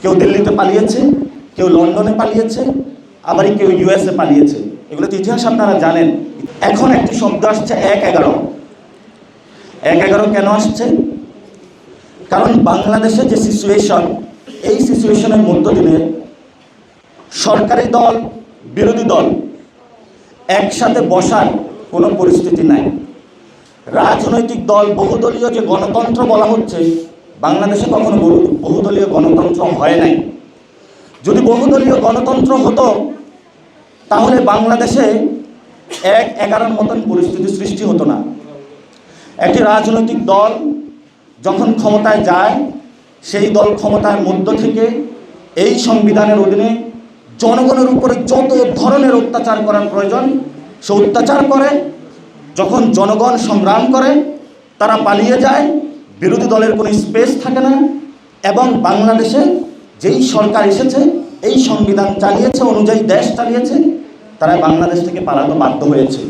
কেউ দিল্লিতে পালিয়েছে, কেউ লন্ডনে পালিয়েছে, আবার কেউ ইউএসএ পালিয়েছে। এগুলো তো ইতিহাস আপনারা জানেন। এখন একটি শব্দ আসছে ১-১১। ১-১১ কেন আসছে? কারণ বাংলাদেশে যে সিচুয়েশন, এই সিচুয়েশনের মধ্য দিয়ে সরকারি দল, বিরোধী দল একসাথে বসার কোনো পরিস্থিতি নাই। রাজনৈতিক দল, বহুদলীয় যে গণতন্ত্র বলা হচ্ছে, বাংলাদেশে কখনো বহুদলীয় গণতন্ত্র হয় নাই। যদি বহুদলীয় গণতন্ত্র হতো তাহলে বাংলাদেশে ১-১১ মতন পরিস্থিতি সৃষ্টি হতো না। একটি রাজনৈতিক দল যখন ক্ষমতায় যায়, সেই দল ক্ষমতার মধ্য থেকে এই সংবিধানের অধীনে জনগণের উপরে যত ধরনের অত্যাচার করার প্রয়োজন সে অত্যাচার করে। যখন জনগণ সংগ্রাম করে, তারা পালিয়ে যায়, বিরোধী দলের কোনো স্পেস থাকে না। এবং বাংলাদেশে যেই সরকার এসেছে, এই সংবিধান চালিয়েছে, অনুযায়ী দেশ চালিয়েছে, তারা বাংলাদেশ থেকে পালাতে বাধ্য হয়েছে।